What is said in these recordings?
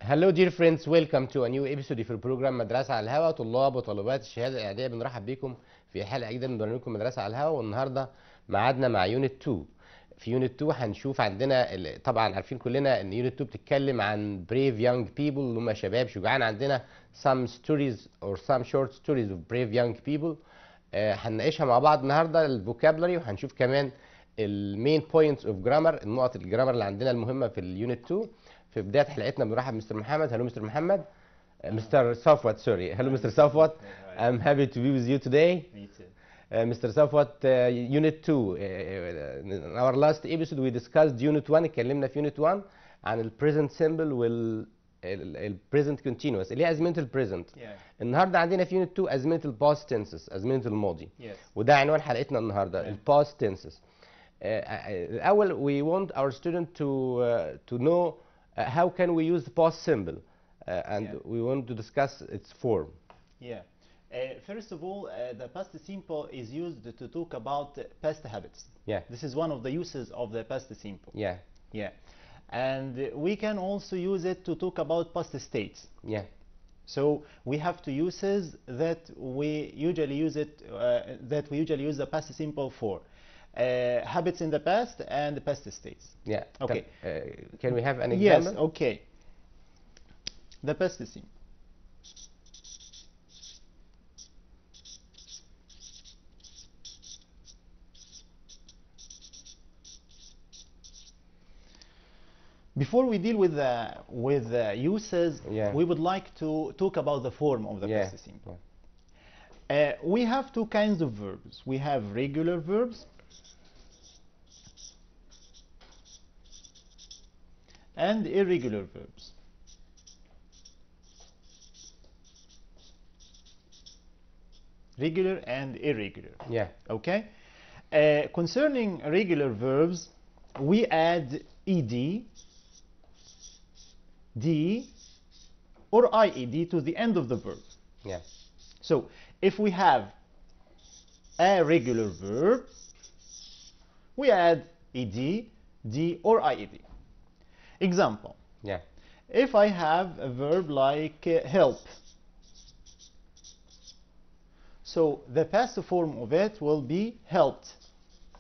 Hello dear friends, welcome to a new episode في البروجرام مدرسة على الهوا. طلاب وطالبات الشهادة الإعدادية بنرحب بكم في حلقة جديدة من برنامجكم مدرسة على الهوا. والنهارده ميعادنا مع يونت 2. في يونت 2 هنشوف عندنا طبعا عارفين كلنا ان يونت 2 بتتكلم عن brave young people اللي هم شباب شجعان. عندنا some stories or some short stories of brave young people. هنناقشها مع بعض النهارده الفوكابلري، وهنشوف كمان المين بوينتس اوف جرامر، النقط الجرامر اللي عندنا المهمة في اليونت 2. في بداية حلقتنا بنرحب مستر محمد. هلو مستر محمد. مستر صفوت، sorry. Hello Mr. Safwat. I'm happy to be with you today. Me too. Mr. Safwat, Unit 2. In our last episode we discussed Unit 1. اتكلمنا في Unit 1 عن ال present simple وال present continuous اللي هي أزمنة ال present. النهارده عندنا في Unit 2 أزمنة ال past tenses، أزمنة الماضي. وده عنوان حلقتنا النهارده، ال past tenses. الأول we want our student to know how can we use the past simple, and we want to discuss its form. First of all, the past simple is used to talk about past habits. This is one of the uses of the past simple. And we can also use it to talk about past states. So we have two uses that we usually use use the past simple for. Habits in the past and past states. Okay. Can we have an example? Yes. Okay. The past simple. Before we deal with the uses, we would like to talk about the form of the past simple. We have two kinds of verbs. We have regular verbs and irregular verbs. Regular and irregular. Okay. Concerning regular verbs, we add ed, d, or ied to the end of the verb. So if we have a regular verb, we add ed, d, or ied. Example. If I have a verb like help, so the past form of it will be helped.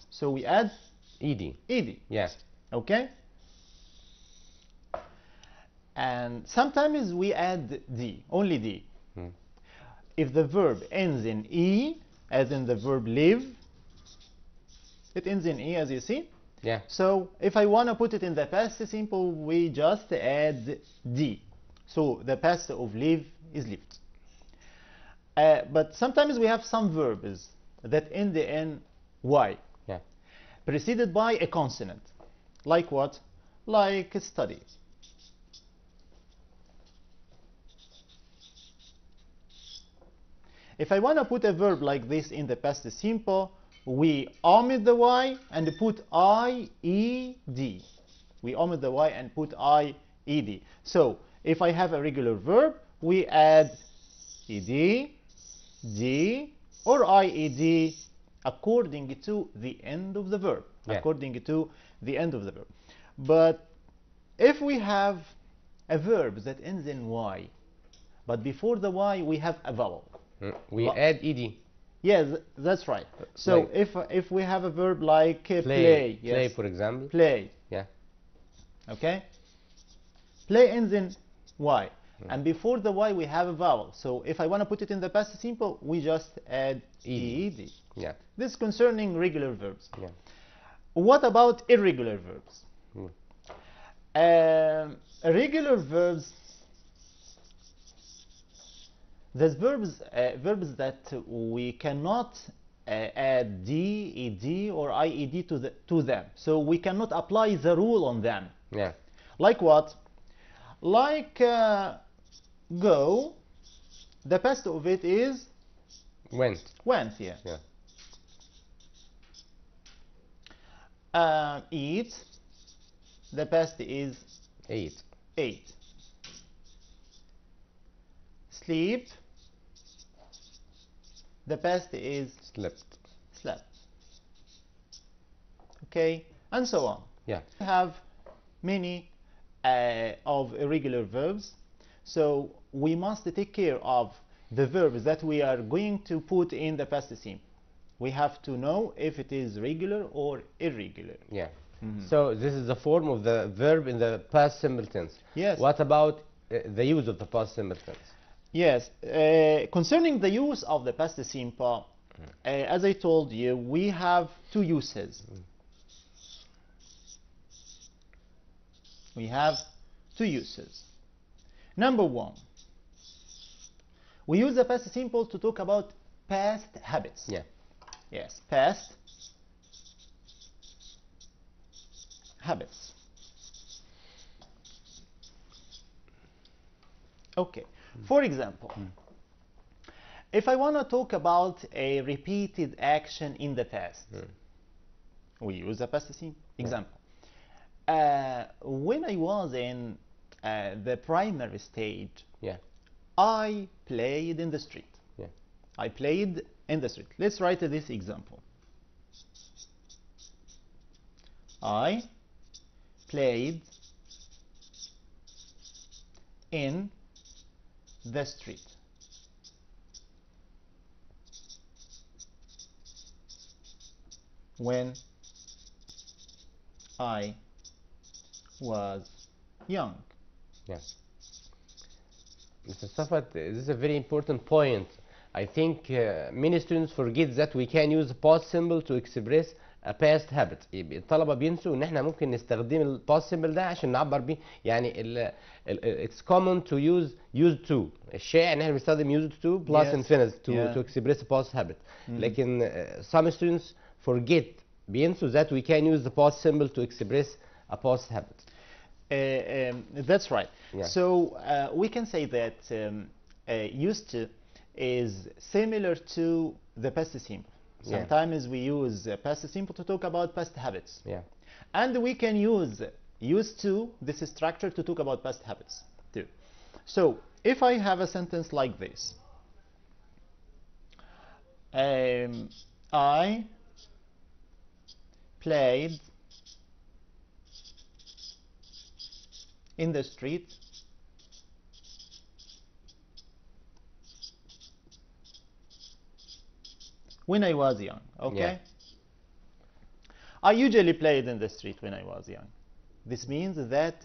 So we add ed. Okay. And sometimes we add d, only d. If the verb ends in e, as in the verb live, it ends in e, as you see. So if I want to put it in the past simple, we just add d. So the past of live is lived. But sometimes we have some verbs that end in y, preceded by a consonant. Like what? Like study. If I want to put a verb like this in the past simple, we omit the y and put I-E-D. We omit the y and put I-E-D. So if I have a regular verb, we add ed, d, or ied according to the end of the verb. According to the end of the verb. But if we have a verb that ends in y, but before the y we have a vowel, we add ed. Yes, that's right. So like if we have a verb like play, play for example. Play. Okay. Play ends in y, and before the y we have a vowel. So if I want to put it in the past simple, we just add ed. This is concerning regular verbs. What about irregular verbs? Regular verbs. There's verbs that we cannot add d, ed, or ied to them. So we cannot apply the rule on them. Like what? Like go. The past of it is went. Eat. The past is ate. Sleep. The past is slept. Okay, and so on. We have many of irregular verbs. So we must take care of the verbs that we are going to put in the past simple. We have to know if it is regular or irregular. Yeah. So this is the form of the verb in the past simple tense. Yes. What about the use of the past simple tense? Yes. Concerning the use of the past simple, as I told you, we have two uses. We have two uses. Number one, we use the past simple to talk about past habits. Yeah. Yes, past habits. Okay. For example, if I want to talk about a repeated action in the past, we use the past simple. Example. When I was in the primary stage, Yeah. I played in the street. Yeah. I played in the street. Let's write this example. I played in the street. When I was young. Yeah. Mr. Safat, this is a very important point. I think many students forget that we can use the past simple to express a past habit. الطلبة بينسوا ان احنا ممكن نستخدم ال past simple ده عشان نعبر بيه يعني it's common to use used to. الشائع ان احنا بنستخدم used to plus infinitive to express a past habit. لكن some students forget بينسوا that we can use the past simple to express a past habit. That's right. Yeah. So we can say that used to is similar to the past simple. Sometimes we use past simple to talk about past habits. Yeah. And we can use used to, this structure, to talk about past habits too. So if I have a sentence like this, I played in the street when I was young. Okay. Yeah. I usually played in the street when I was young. This means that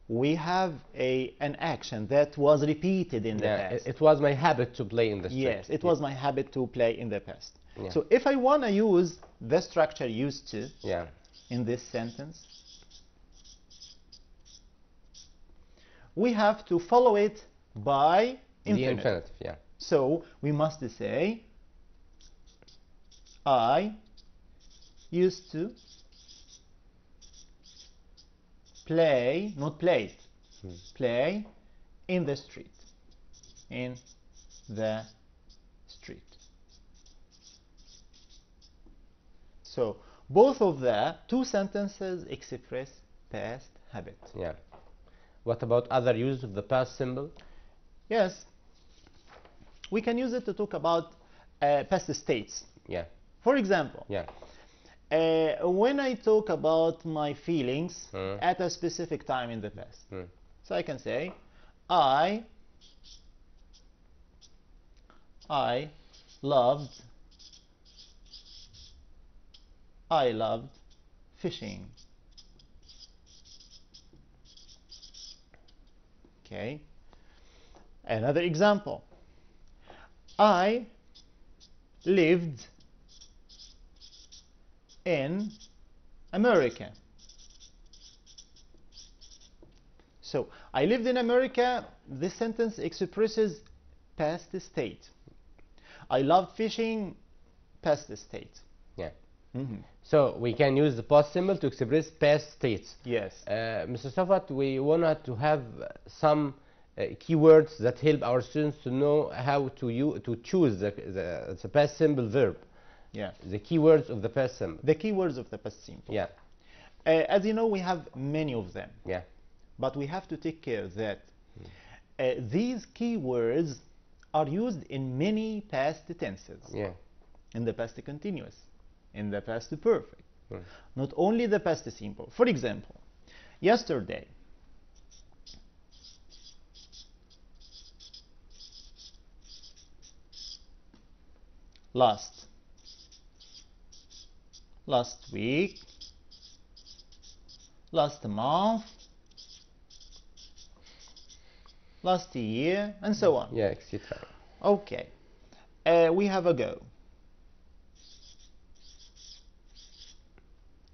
we have an action that was repeated in the past. It was my habit to play in the street. Yes, it was my habit to play in the past. Yeah. So if I want to use the structure used to in this sentence, we have to follow it by infinitive. The infinitive, yeah. So we must say, I used to play, not played, play in the street. In the street. So both of the two sentences express past habit. Yeah. What about other use of the past symbol? Yes. We can use it to talk about past states. Yeah. For example, when I talk about my feelings at a specific time in the past, so I can say, I loved fishing. Okay. Another example. I lived in America. So I lived in America. This sentence expresses past state. I loved fishing, past state. Yeah. So we can use the past symbol to express past states. Yes. Mr. Safat, we wanted to have some keywords that help our students to know how to choose the past simple verb. Yeah. The keywords of the past simple. The keywords of the past simple. Yeah. As you know, we have many of them. Yeah. But we have to take care that these keywords are used in many past tenses. Yeah. In the past continuous, in the past perfect. Not only the past simple. For example, yesterday last week, last month, last year, and so on. Yeah, etc. Okay. We have ago.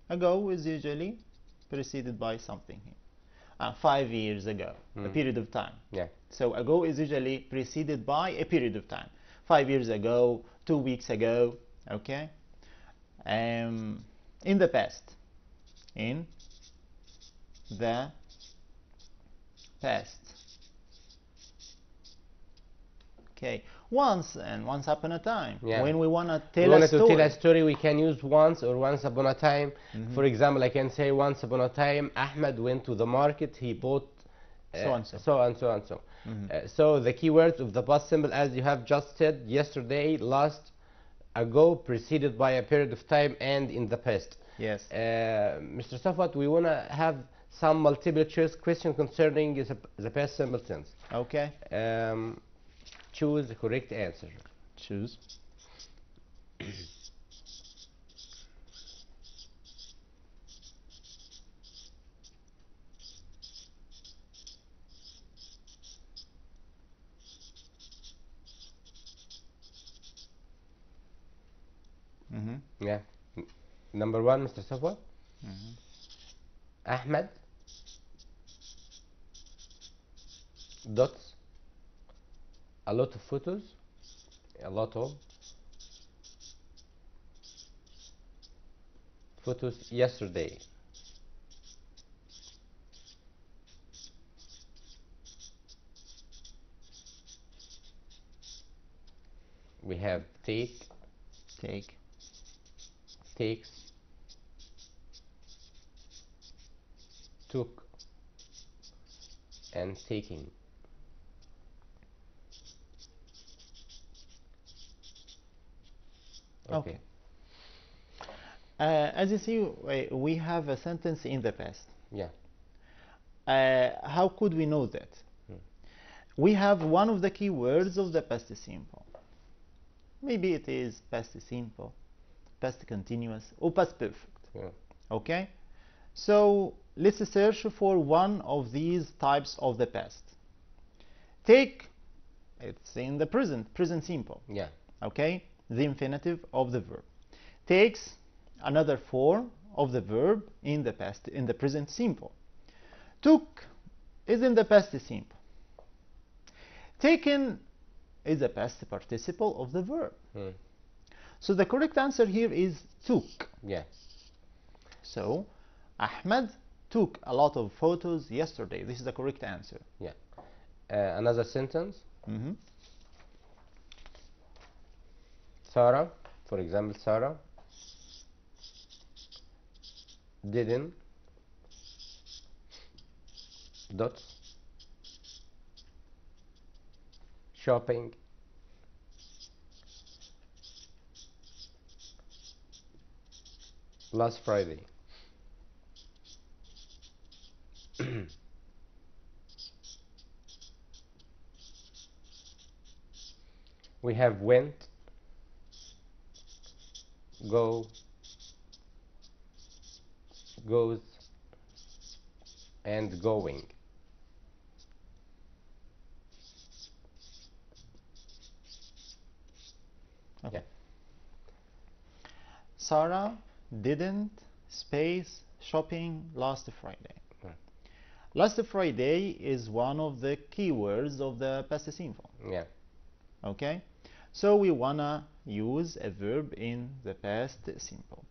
Ago is usually preceded by something here. 5 years ago, a period of time. Yeah. So ago is usually preceded by a period of time. 5 years ago, 2 weeks ago, okay? In the past. In the past. Okay. Once upon a time. Yeah. When we want to We tell wanted a story. to tell a story, we can use once or once upon a time. For example, I can say once upon a time, Ahmed went to the market, he bought So and so. so and so and so. So the keywords of the past simple, as you have just said, yesterday, last, ago, preceded by a period of time, and in the past. Yes. Mr. Safwat, we want to have some multiple choice question concerning the past simple tense. Okay. Choose the correct answer. Choose. Yeah. Number one, Mr. Safwat. Ahmed dots a lot of photos, a lot of photos yesterday. We have take, takes, took, and taking. Okay. As you see, we have a sentence in the past. Yeah. How could we know that? We have one of the key words of the past simple. Maybe it is past simple, past continuous, or past perfect. Yeah. Okay? So let's search for one of these types of the past. Take, it's in the present simple. Yeah. Okay? The infinitive of the verb. Takes another form of the verb in the past, in the present simple. Took is in the past simple. Taken is the past participle of the verb. So the correct answer here is took. Yeah. So Ahmed took a lot of photos yesterday. This is the correct answer. Yeah. Another sentence. Sarah, for example, Sarah didn't dots shopping last Friday. We have went, go, goes, and going. Okay. Yeah. Sarah didn't space shopping last Friday. Yeah. Last Friday is one of the keywords of the past simple. Yeah. Okay? So we wanna use a verb in the past simple.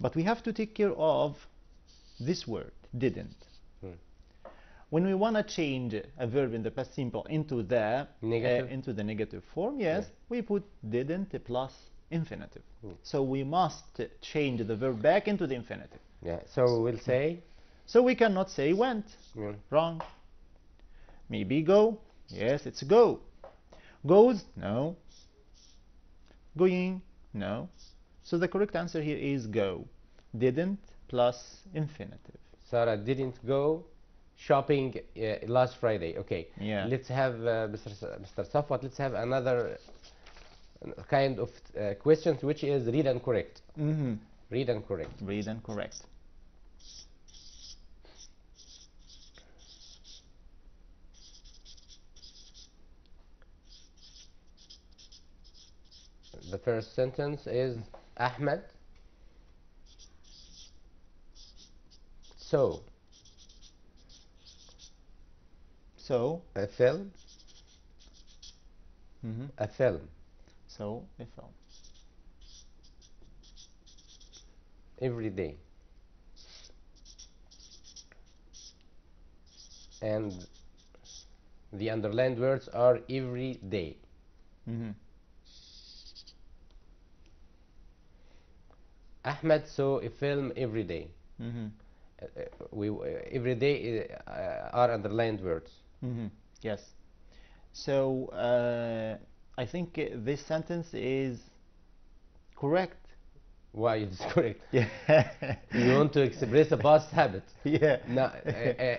But we have to take care of this word, didn't. When we wanna change a verb in the past simple into the negative form, yes, we put didn't plus infinitive. So we must change the verb back into the infinitive. Yeah. So we'll say. So we cannot say went. Yeah. Wrong. Maybe go. Yes, it's go. Goes? No. Going? No. So the correct answer here is go. Didn't plus infinitive. Sarah didn't go shopping last Friday. Okay. Yeah. Let's have Mr. Safwat. Let's have another kind of questions which is read and correct. Mm-hmm. Read and correct. Read and correct. The first sentence is Ahmed saw So, a film. mm-hmm. A film So a film. every day. And the underlined words are every day. Mm-hmm. Ahmed saw a film every day. Mm-hmm. Every day are underlined words. Mm-hmm. Yes. So I think this sentence is correct. Why is correct? Yeah. You want to express a past habit. Yeah.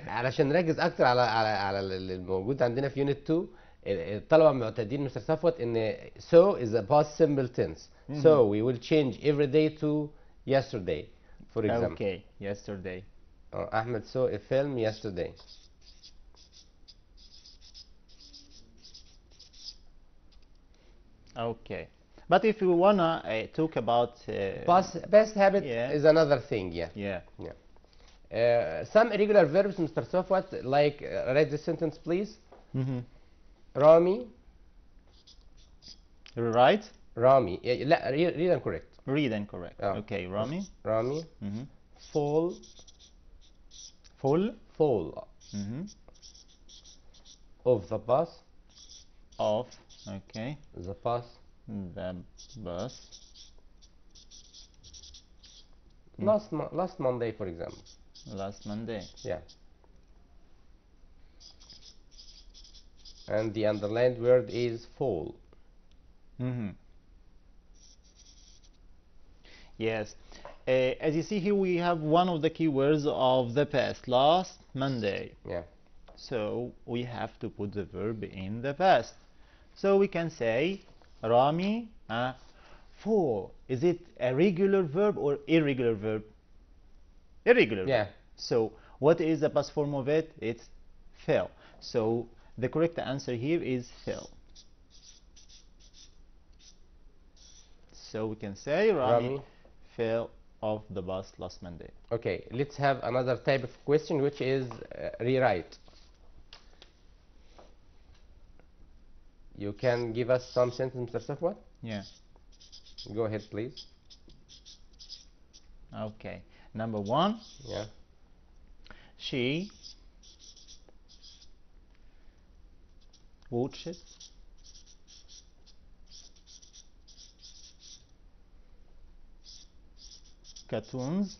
علشان نركز اكتر على الموجود عندنا في يونت 2. الطلبه معتادين مستر صفوت ان so is a past simple tense. So we will change every day to yesterday, for example. Okay. Yesterday. Ahmed saw a film yesterday. Okay. But if you wanna talk about Past habit yeah. is another thing. Yeah. yeah. Some irregular verbs, Mr. Safwat, like write the sentence, please. Mm-hmm. Rami. Right. Rami. لا, read and correct. Read and correct. Oh. Okay. Rami. Rami. Mm-hmm. Fall. Full. Fall Mm-hmm. of the bus. Of. Okay. The bus. The bus. Last Monday, for example. Last Monday. Yeah. And the underlined word is fall. Mm-hmm. Yes. As you see here, we have one of the keywords of the past. Last Monday. Yeah. So we have to put the verb in the past. So we can say Rami fall. Is it a regular verb or irregular verb? Irregular Yeah. verb. So what is the past form of it? It's fell. So the correct answer here is fell. So we can say Rami fell off the bus last Monday. Okay, let's have another type of question, which is rewrite. You can give us some sentence, Mr. Safwat? Yeah. Go ahead, please. Okay. Number one. Yeah. She watched cartoons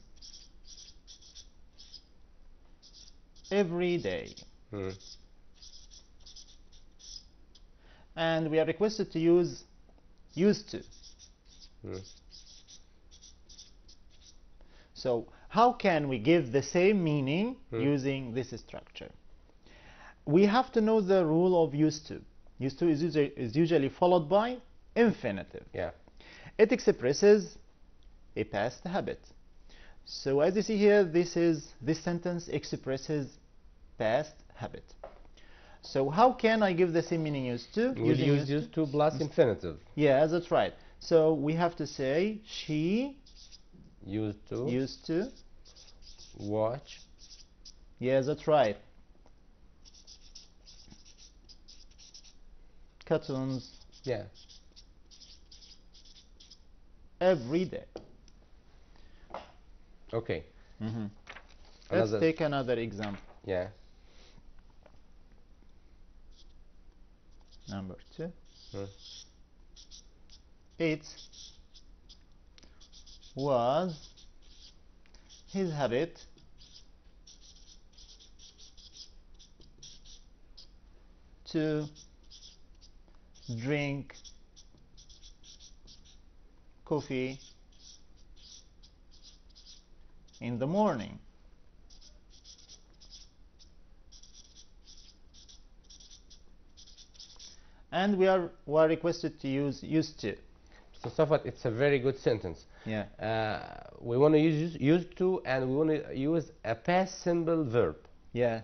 every day. And we are requested to use used to. So how can we give the same meaning using this structure? We have to know the rule of used to. Used to is usually followed by infinitive. Yeah. It expresses a past habit. So as you see here, this sentence expresses past habit. So how can I give the same meaning used to? We use used to plus infinitive. Yeah, that's right. So we have to say she used to watch. Yeah, that's right. Cartoons. Yeah. Every day. Okay. Let's take another example. Yeah. Number two. It was his habit to drink coffee in the morning. and we are requested to use used to. So Safat, it's a very good sentence. Yeah. We want to use used to, and we want to use a past simple verb. Yeah.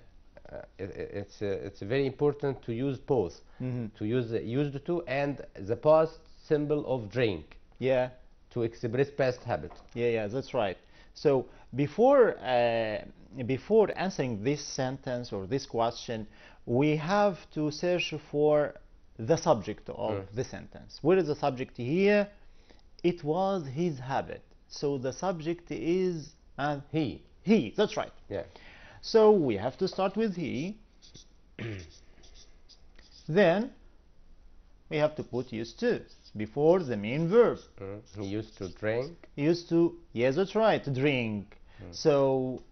It's very important to use both. Mm-hmm. To use the used to and the past symbol of drink Yeah. to express past habit. Yeah, yeah, that's right. So before answering this sentence or this question, we have to search for the subject of the sentence. Where is the subject here? It was his habit. So the subject is He. he. That's right. Yeah. So we have to start with he. Then we have to put used to before the main verb. He used to drink. Used to, yes, that's right, drink. So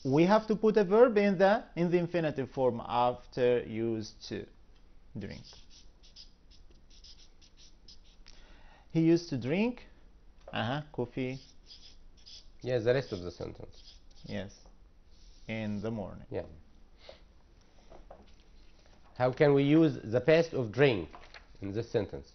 we have to put a verb in the infinitive form after used to, drink. He used to drink coffee, Yes, the rest of the sentence. yes, in the morning. Yeah. How can we use the past of drink in this sentence?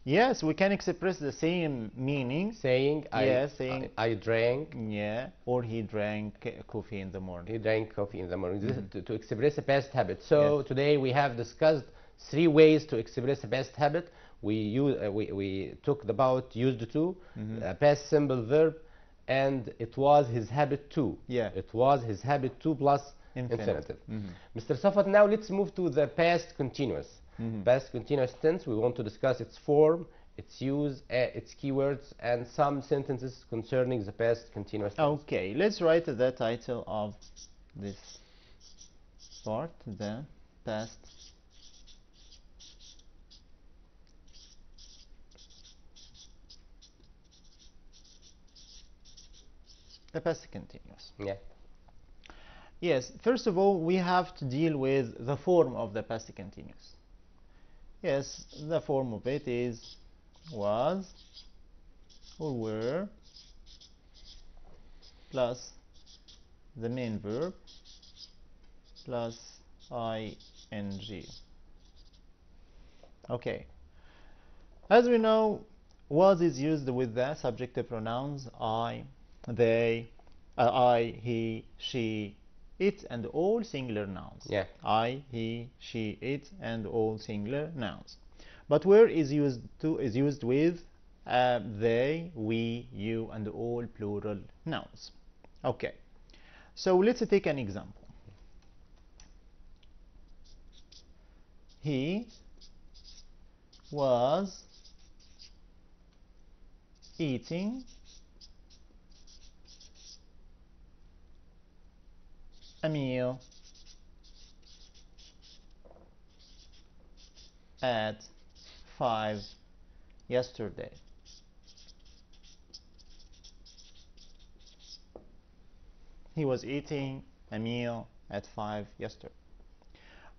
Yes, we can express the same meaning. Saying I drank. Yeah, or he drank coffee in the morning. He drank coffee in the morning. This is to express a past habit. So today we have discussed 3 ways to express a past habit. We talked about used to, a past simple verb, and it was his habit to. Yeah. It was his habit to plus infinitive. Mhm. Mr. Safat, now let's move to the past continuous. Past continuous tense. We want to discuss its form, its use, its keywords, and some sentences concerning the past continuous tense. Okay, let's write the title of this part, the past continuous. Yeah. Yes, first of all, we have to deal with the form of the past continuous. Yes, the form of it is was or were plus the main verb plus ing. Okay. As we know, was is used with the subjective pronouns I, they, I, he, she, it, and all singular nouns. Yeah. I, he, she, it, and all singular nouns. But where is used to is used with they, we, you, and all plural nouns. Okay. So let's take an example. He was eating a meal at 5 yesterday. He was eating a meal at 5 yesterday.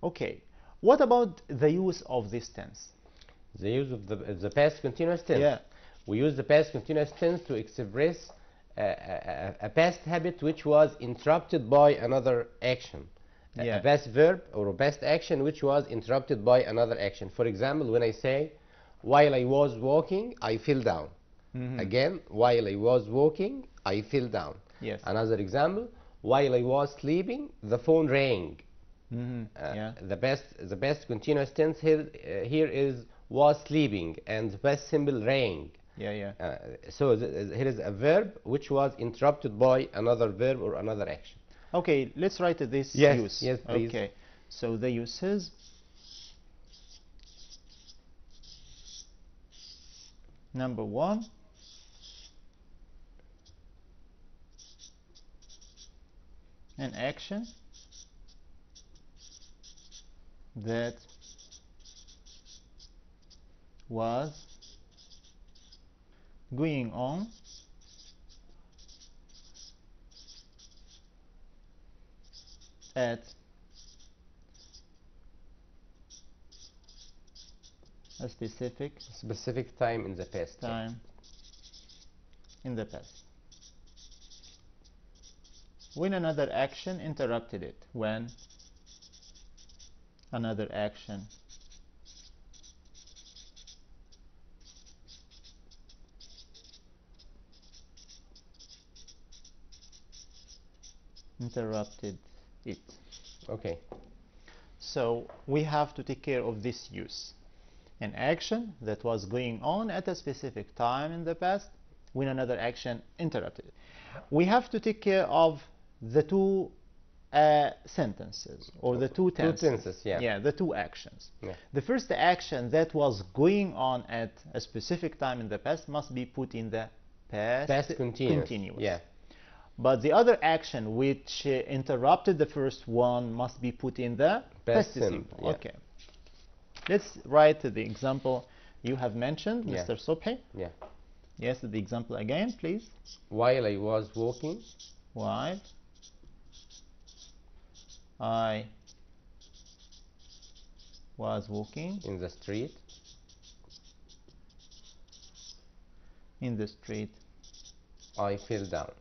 Okay, what about the use of this tense? The use of the past continuous tense. Yeah. We use the past continuous tense to express a past habit which was interrupted by another action. Yeah. A past verb or a past action which was interrupted by another action. For example, when I say, while I was walking, I fell down. Again, while I was walking, I fell down. Yes. Another example, while I was sleeping, the phone rang. Yeah. The best continuous tense here is was sleeping, and the past simple rang. Yeah, yeah. So here is a verb which was interrupted by another verb or another action. Okay, let's write this Yes, use. yes, please. Okay, so the uses. Number 1. An action that was going on at a Specific time in the past. time in the past. When another action interrupted it. When another action interrupted it. Okay. So we have to take care of this use. An action that was going on at a specific time in the past when another action interrupted it. We have to take care of the two sentences or the two tenses. Two tenses, yeah. Yeah, the two actions. Yeah. The first action that was going on at a specific time in the past must be put in the past continuous. Yeah. But the other action which interrupted the first one must be put in the past simple. Yeah. Okay. Let's write the example you have mentioned, Yeah. Mr. صبحى. Yeah. Yes, the example again, please. While I was walking While I was walking in the street, I fell down.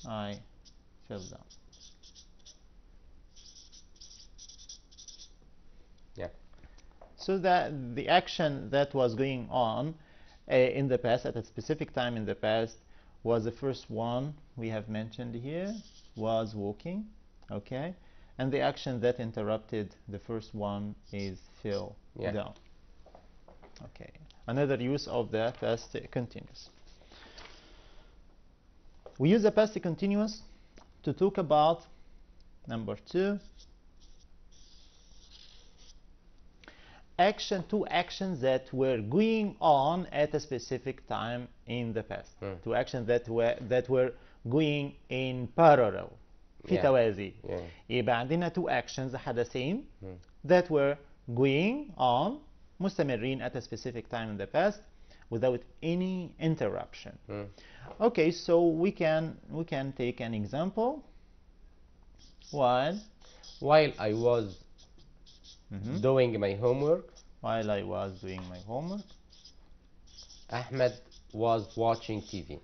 I fell down. Yeah. So that the action that was going on in the past, at a specific time in the past, was the first one we have mentioned here, was walking, okay? And the action that interrupted the first one is fell down. Okay. Another use of the past continuous. We use the past continuous to talk about number 2. Two actions that were going on at a specific time in the past. Two actions that were going in parallel. في توازي. يبقى عندنا two actions حدثين that were going on مستمرين at a specific time in the past without any interruption. Okay, so we can take an example. While I was doing my homework. While I was doing my homework. Ahmed was watching TV.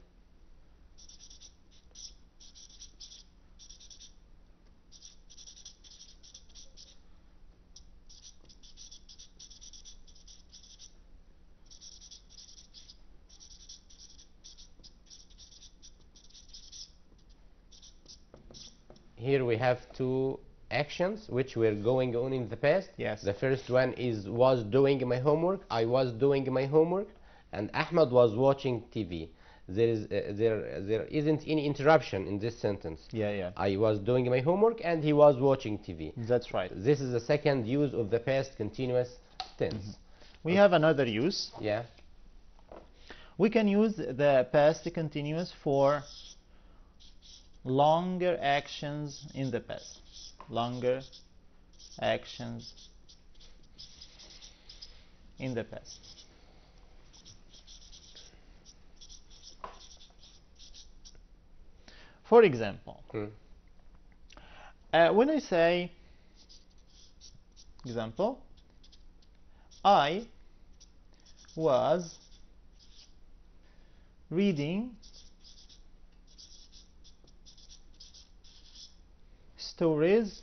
Here we have two actions which were going on in the past. Yes. The first one was doing my homework. I was doing my homework, and Ahmed was watching TV. There isn't any interruption in this sentence. Yeah. I was doing my homework and he was watching TV. That's right. This is the second use of the past continuous tense. We have another use. Yeah. We can use the past continuous for longer actions in the past. Longer actions in the past. For example, when I say, example, I was reading stories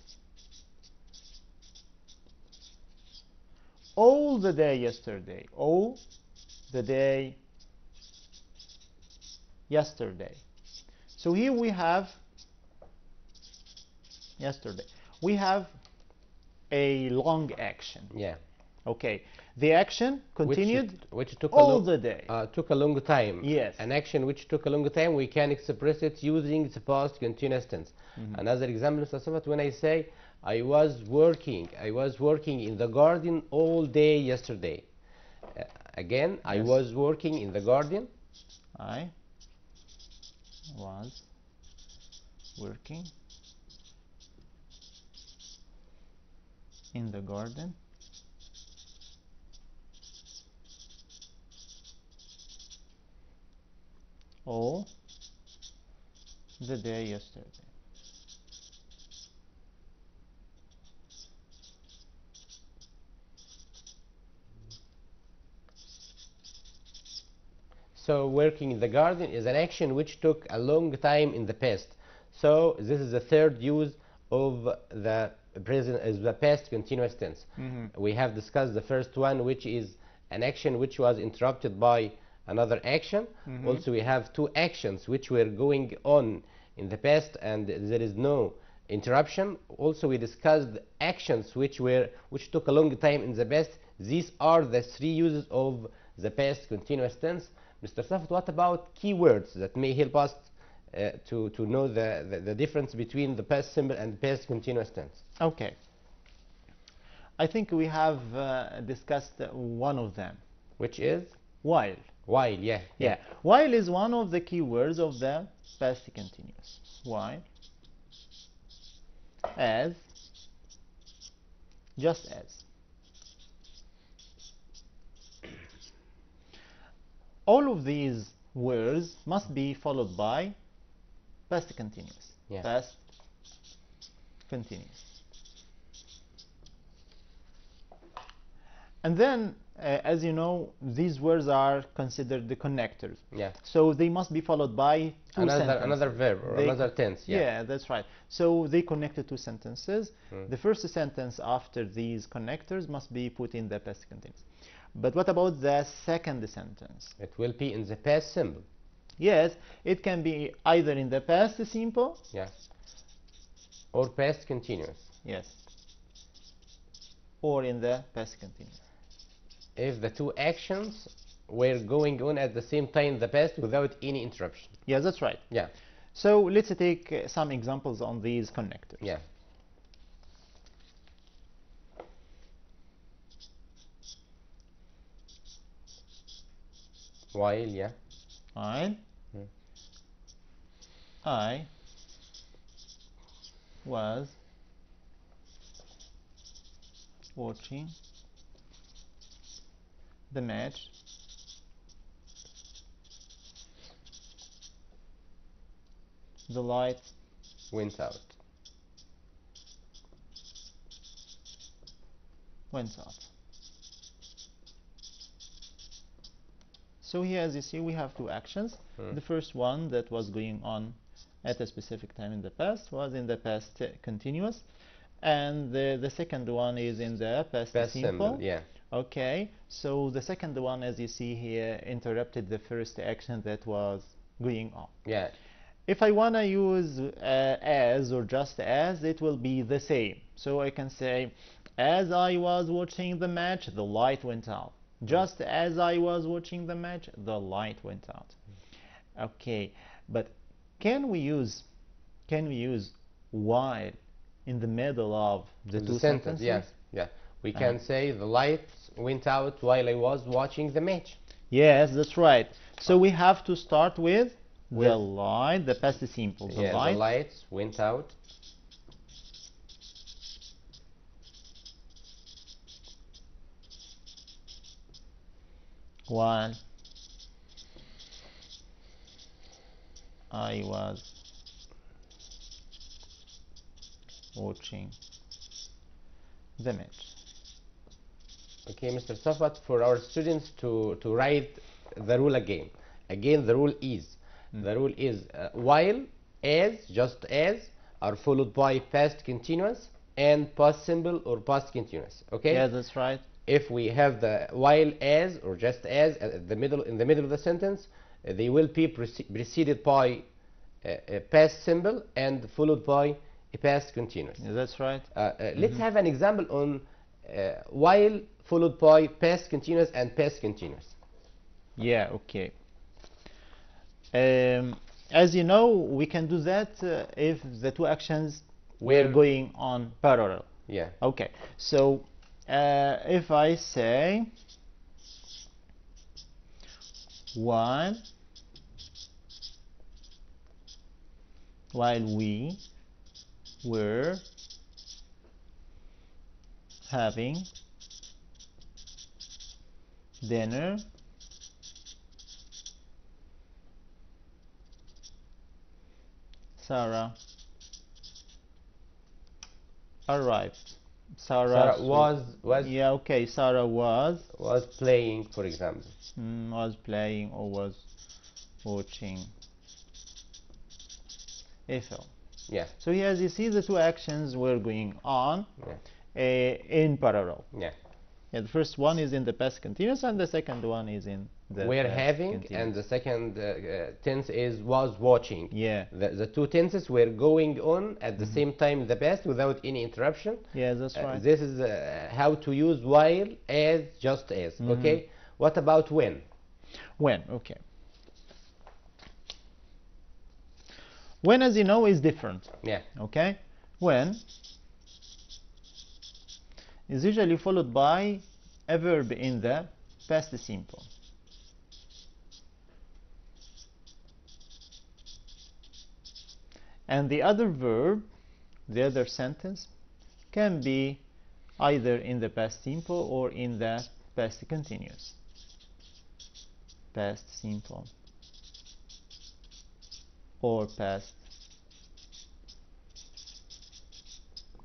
all the day yesterday. All the day yesterday. So here we have yesterday. We have a long action. Yeah. Okay. The action continued which took all the day. Took a long time. Yes. An action which took a long time, we can express it using the past continuous tense. Another example, Mr. صفوت, when I say I was working in the garden all day yesterday. Again, yes. I was working in the garden. I was working in the garden all the day yesterday. So working in the garden is an action which took a long time in the past. So this is the third use of the present as the past continuous tense. We have discussed the first one, which is an action which was interrupted by another action. Also, we have two actions which were going on in the past and there is no interruption. Also, we discussed actions which took a long time in the past. These are the three uses of the past continuous tense. Mr. Safet, what about keywords that may help us to know the difference between the past simple and past continuous tense? Okay. I think we have discussed one of them. Which is? While. While, yeah. Yeah. While is one of the keywords of the past continuous. While. As. Just as. All of these words must be followed by past continuous. Yeah. Past continuous. And then, as you know, these words are considered the connectors. Yeah. So they must be followed by another verb or another tense. Yeah. Yeah, that's right. So they connected two sentences. The first sentence after these connectors must be put in the past continuous. But what about the second sentence? It will be in the past simple. Yes, it can be either in the past simple. Yes. Or past continuous. Yes. Or in the past continuous. If the two actions were going on at the same time in the past without any interruption. Yeah, that's right. Yeah. So let's take some examples on these connectors. Yeah. While, yeah. I was watching the match the light went out. So here, as you see, we have two actions. The first one that was going on at a specific time in the past was in the past continuous, and the second one is in the past simple. Yeah. Okay, so the second one, as you see here, interrupted the first action that was going on. Yeah. If I want to use as or just as, it will be the same. So I can say, as I was watching the match, the light went out. Just as I was watching the match, the light went out. Okay, but can we use while in the middle of the two sentences? Yeah, yeah. We can say the lights went out while I was watching the match. Yes, that's right. So we have to start with the light, the past simple. The lights went out while I was watching the match. Okay, Mr. Safat, for our students to write the rule again. Again, the rule is while, as, just as, are followed by past continuous and past simple or past continuous. Okay? Yeah, that's right. If we have the while, as, or just as in the middle of the sentence, they will be preceded by a past simple and followed by a past continuous. Yeah, that's right. Let's have an example on while followed by past continuous and past continuous. Yeah, okay. As you know, we can do that if the two actions were going on parallel. Yeah. Okay. So if I say while we were having dinner, Sarah arrived. Sarah was yeah, okay. Sarah was playing, for example. Was playing or was watching a film. Yeah. So here, as you see, the two actions were going on in parallel. Yeah. Yeah, the first one is in the past continuous and the second one is in the were past having, continuous. and the second tense is was watching. Yeah. The two tenses were going on at the same time in the past without any interruption. Yeah, that's right. This is how to use while, as, just as. Okay. What about when? When, okay. When, as you know, is different. Yeah. Okay. When is usually followed by a verb in the past simple. And the other verb, the other sentence, can be either in the past simple or in the past continuous. Past simple or past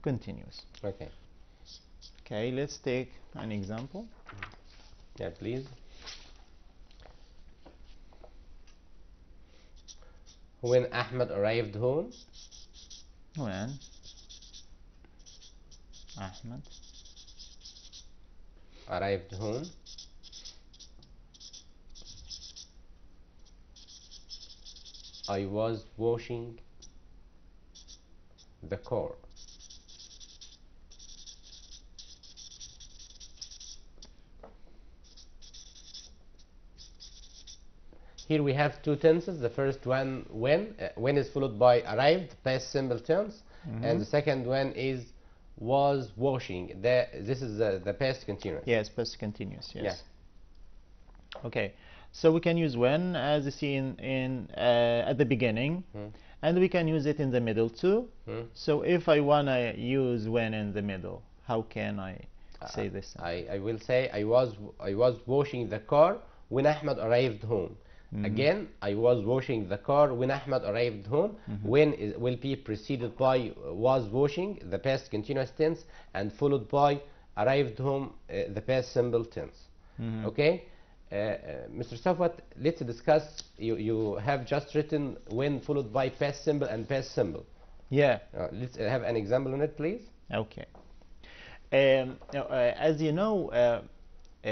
continuous. Okay. Okay, let's take an example. Yeah, please. When Ahmed arrived home. When Ahmed arrived home. I was washing the car. Here we have two tenses. The first one, when is followed by arrived, past simple tense, and the second one is was washing. This is the past continuous. Yes, past continuous. Yes. Yeah. Okay, so we can use when, as you see in at the beginning, and we can use it in the middle too. So if I wanna use when in the middle, how can I say this? I will say I was washing the car when Ahmed arrived home. Again, I was washing the car when Ahmed arrived home. When will be preceded by was washing, the past continuous tense, and followed by arrived home, the past simple tense. Okay, Mr. صفوت, let's discuss. You have just written when followed by past simple and past simple. Yeah. Let's have an example on it, please. Okay. As you know,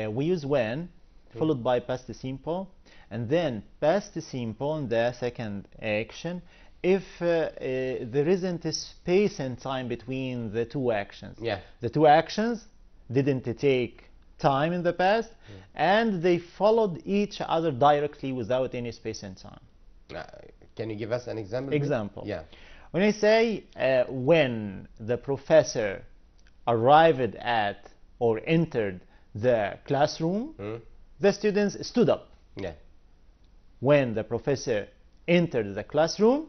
we use when followed by past simple, and then past simple in the second action if there isn't a space and time between the two actions. Yeah. The two actions didn't take time in the past, and they followed each other directly without any space and time. Can you give us an example? Example. Yeah. When I say when the professor arrived at or entered the classroom, the students stood up. Yeah. When the professor entered the classroom,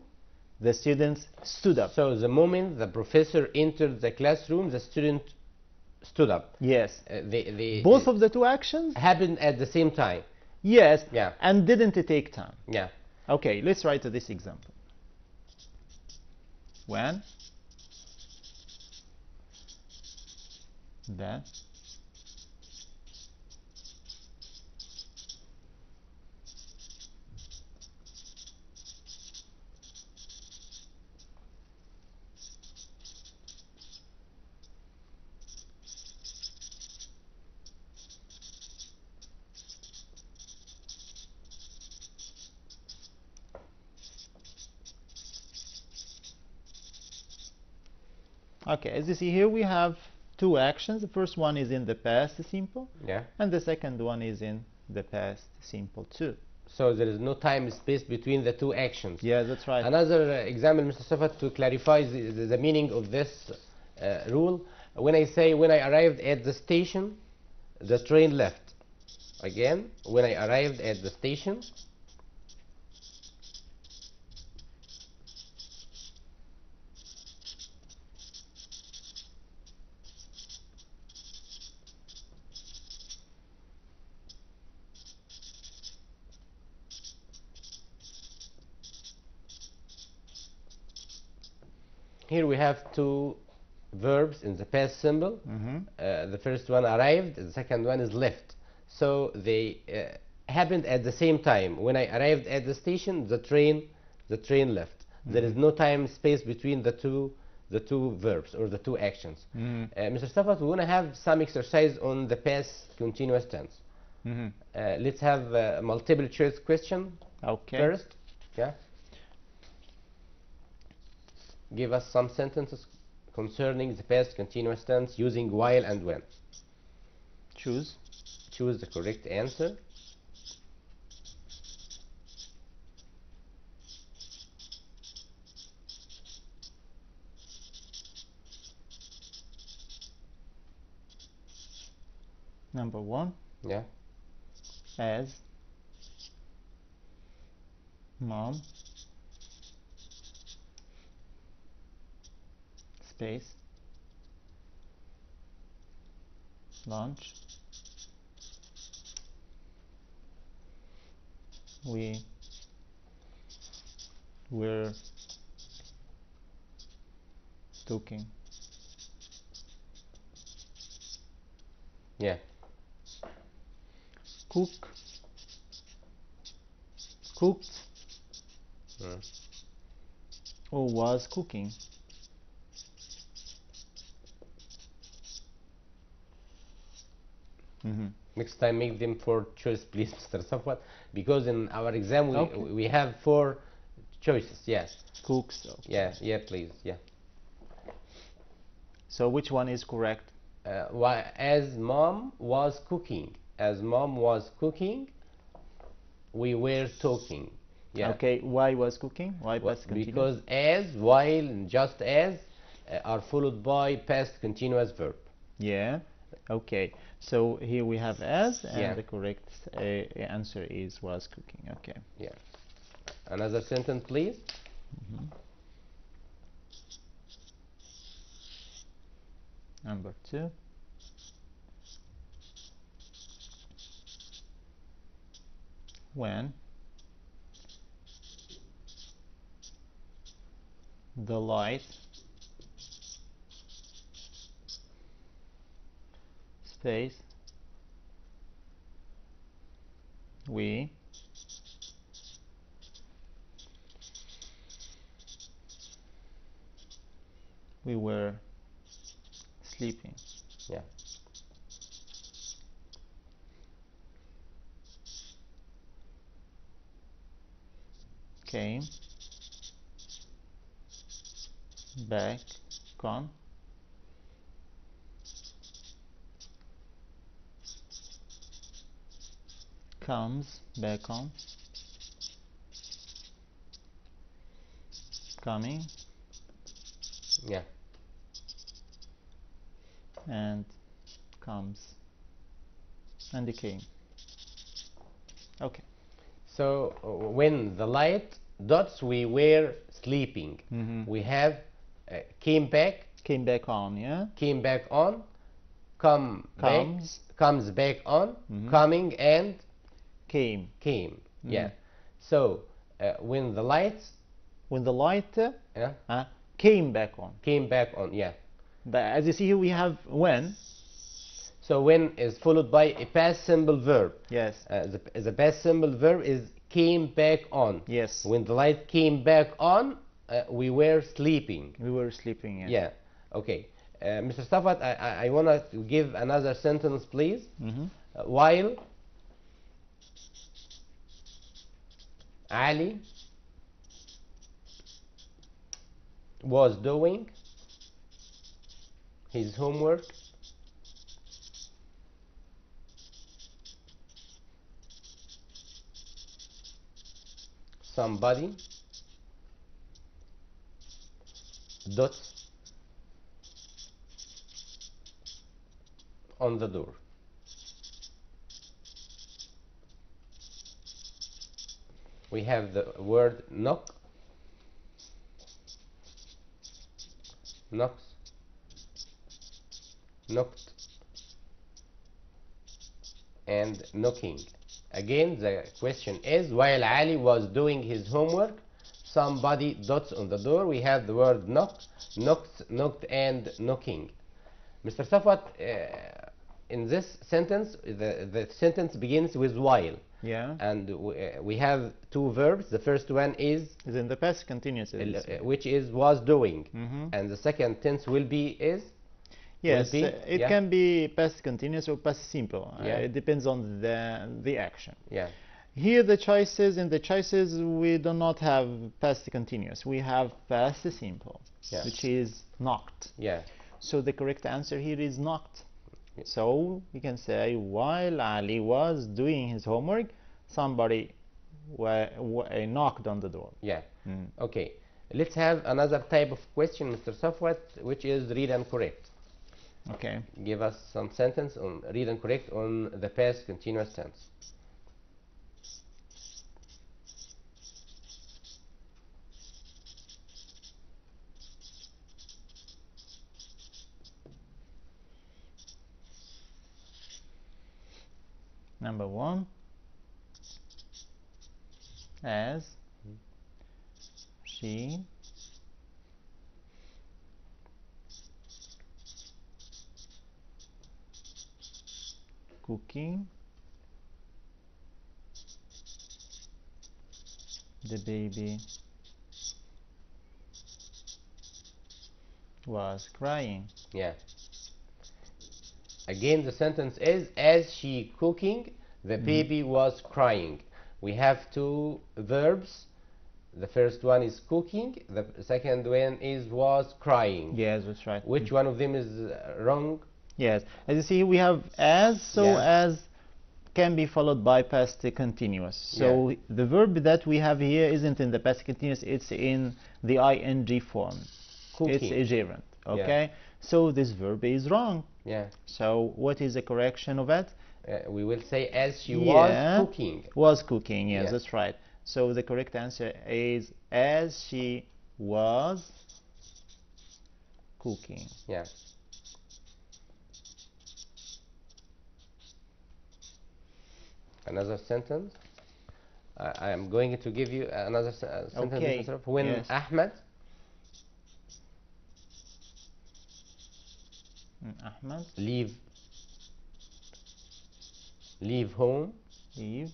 the students stood up. So the moment the professor entered the classroom, the student stood up. Yes. Both of the two actions happened at the same time. Yes. Yeah. And didn't take time. Yeah. Okay, let's write this example. When the Okay, as you see here, we have two actions. The first one is in the past simple, Yeah. and the second one is in the past simple too. So there is no time space between the two actions. Yeah, that's right. Another example, Mr. صفوت, to clarify the meaning of this rule. When I say when I arrived at the station, the train left. Again, when I arrived at the station, here we have two verbs in the past simple. The first one arrived, the second one is left. So they happened at the same time. When I arrived at the station, the train left. There is no time space between the two verbs or the two actions. Mr. صفوت, we want to have some exercise on the past continuous tense. Let's have a multiple choice question Okay. first. Yeah. Give us some sentences concerning the past continuous tense using while and when. Choose. Choose the correct answer. Number 1. Yeah. As mom space lunch we were talking. Yeah. Cook cooked or was cooking. Next time make them 4 choice, please, Mr. Safwat, because in our exam Okay. we have 4 choices. Yes. Cooks. Okay. Yeah, please. Yeah. So which one is correct? Why, as mom was cooking. As mom was cooking, we were talking. Yeah. Okay, why was cooking? Why Well, past continuous? because as, while, and just as are followed by past continuous verb. Yeah. Okay. So here we have as, and Yeah. the correct answer is was cooking. Okay. Yeah. Another sentence, please. Number 2. When the light space we were sleeping. Yeah. Came back on comes back on coming Yeah. and comes and came. Okay. So when the light dots, we were sleeping. We have came back on, yeah. came back on, come Comes. back, comes back on, coming, and Came. Yeah. So when the lights When the light yeah, came back on. came back on, yeah. But as you see here, we have when. So when is followed by a past simple verb. Yes. The past simple verb is came back on. Yes. When the light came back on, we were sleeping. We were sleeping. Yeah. Yeah. Okay. Mr. Safat, I want to give another sentence, please. While Ali was doing his homework, somebody dots on the door. We have the word knock, knocks, knocked, and knocking. Again, the question is, while Ali was doing his homework, somebody dots on the door. We have the word knock, knocked, knocked, and knocking. Mr. Safat, in this sentence, the sentence begins with while. Yeah. And we have 2 verbs. The first one is in the past continuous. which is was doing, and the second tense will be is Yes, be? it Yeah. can be past continuous or past simple. Yeah. It depends on the action. Yeah. Here in the choices we do not have past continuous. We have past simple, Yeah. which is knocked. Yeah. So the correct answer here is knocked. Yeah. So we can say while Ali was doing his homework, somebody knocked on the door. Yeah. Mm. Okay. Let's have another type of question, Mr. Safwat, which is read and correct. Okay. Give us some sentence on read and correct on the past continuous tense. Number 1, as she cooking the baby was crying. Yeah. Again, the sentence is as she cooking, the baby was crying. We have two verbs. The first one is cooking. The second one is was crying. Yes, that's right. Which one of them is wrong? Yes, as you see, we have as, so Yeah. as can be followed by past continuous. So the verb that we have here isn't in the past continuous, it's in the ing form. Cooking. It's a gerund, okay? So this verb is wrong. Yeah. So what is the correction of it? We will say as she Yeah. was cooking. Was cooking, yes, Yeah. that's right. So the correct answer is as she was cooking. Yeah. Another sentence. I am going to give you another sentence. Okay. Mr. Safwat. When Yes. Ahmed Ahmed leave home, leave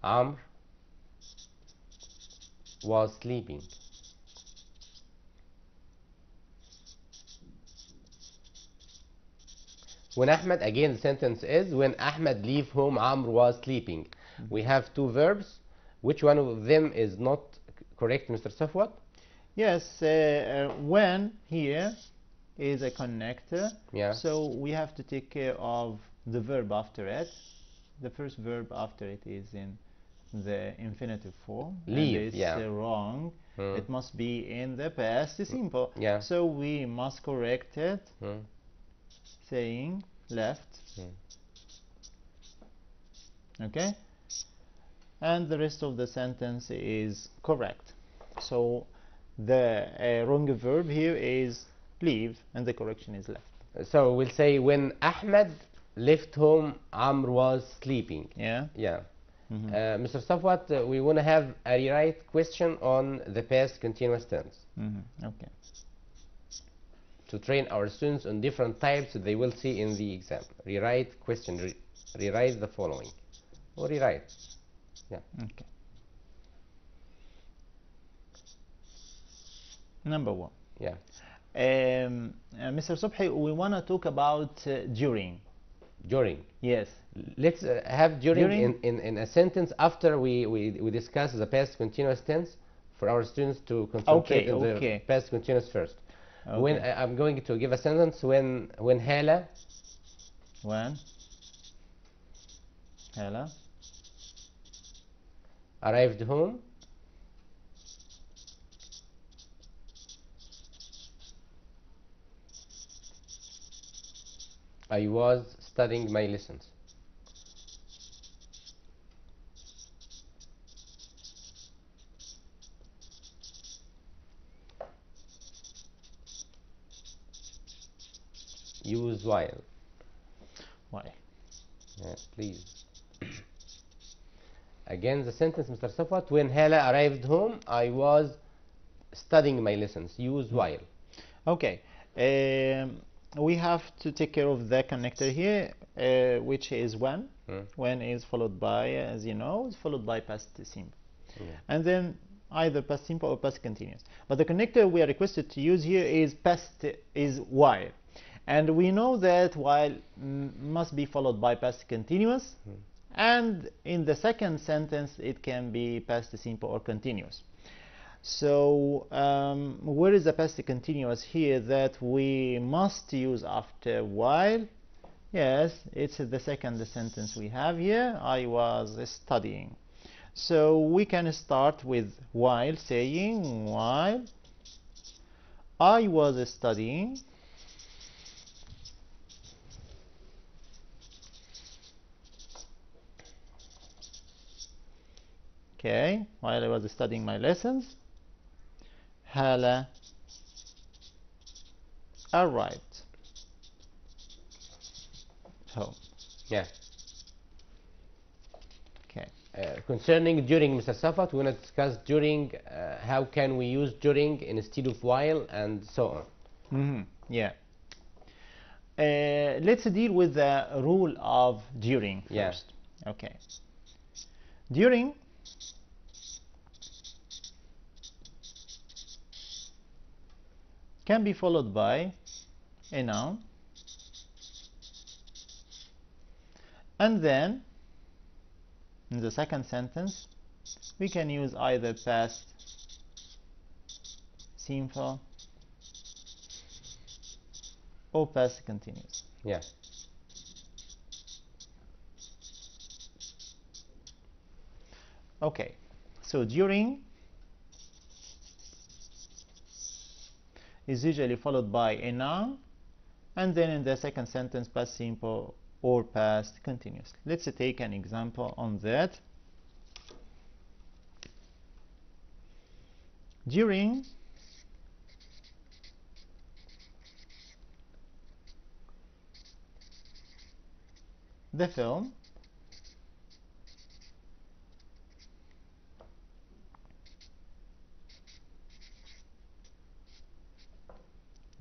Amr was sleeping. When Ahmed, again the sentence is when Ahmed leave home, Amr was sleeping. We have two verbs. Which one of them is not correct, Mr. Safwat? Yes, when here is a connector, Yeah. so we have to take care of the verb after it. The first verb after it is in the infinitive form. Leave, and it's yeah. Wrong. It must be in the past simple. Yeah. So we must correct it, Hmm. saying left. Okay? And the rest of the sentence is correct. So the wrong verb here is leave, and the correction is left. So we'll say when Ahmed left home, Amr was sleeping. Yeah? Yeah. Mr. Safwat, we want to have a rewrite question on the past continuous tense Okay. to train our students on different types that they will see in the exam. Rewrite question. Rewrite the following. Or rewrite. Yeah. Okay. Number 1. Yeah. Mr. Subhi, we want to talk about during. During. Yes. Let's have during, During? in a sentence after we discuss the past continuous tense for our students to concentrate on the past continuous first. Okay. When I'm going to give a sentence when Hala arrived home, I was studying my lessons. Use while. Why? Yeah, please. Again, the sentence, Mr. Safwat, when Hala arrived home, I was studying my lessons. Use while. Okay. We have to take care of the connector here, which is when. When is followed by, as you know, is followed by past simple. Yeah. And then either past simple or past continuous. But the connector we are requested to use here is while. And we know that while must be followed by past continuous, and in the second sentence it can be past simple or continuous. So where is the past continuous here that we must use after while? Yes, it's the second sentence we have here. I was studying. So we can start with while, saying while I was studying. Okay, while I was studying my lessons, Hala arrived home. Yeah. Okay. Concerning during, Mr. Safat, we want to discuss during, how can we use during instead of while, and so on. Yeah. Let's deal with the rule of during first. Yeah. Okay. During can be followed by a noun, and then in the second sentence we can use either past simple or past continuous. Yeah. Okay, so during is usually followed by a noun, and then in the second sentence past simple or past continuous. Let's take an example on that. During the film,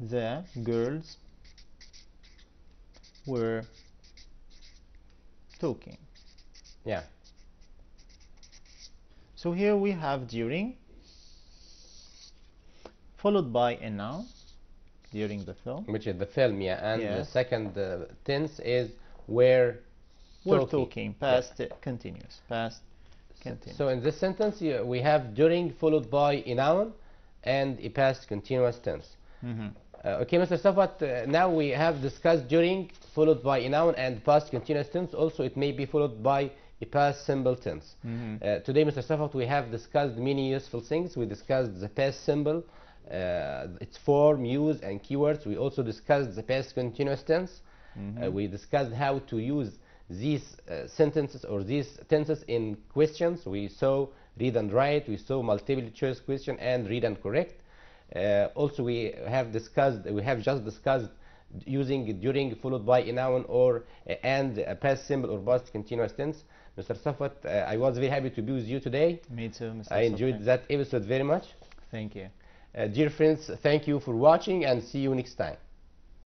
the girls were talking. Yeah. So here we have during followed by a noun, during the film, Which is the film, yeah. And the Yes. second tense is were we're talking, past continuous, past So continuous. in this sentence, we have during followed by a noun and a past continuous tense. Okay, Mr. Safat, now we have discussed during followed by a noun and past continuous tense. Also, it may be followed by a past simple tense. Today, Mr. Safat, we have discussed many useful things. We discussed the past simple, its form, use, and keywords. We also discussed the past continuous tense. We discussed how to use these sentences or these tenses in questions. We saw read and write. We saw multiple choice question and read and correct. Also, we have just discussed using during followed by a noun or and a past simple or past continuous tense. Mr. Safat, I was very happy to be with you today. Me too, Mr. I enjoyed Safat. that episode very much. Thank you. Dear friends, thank you for watching and see you next time.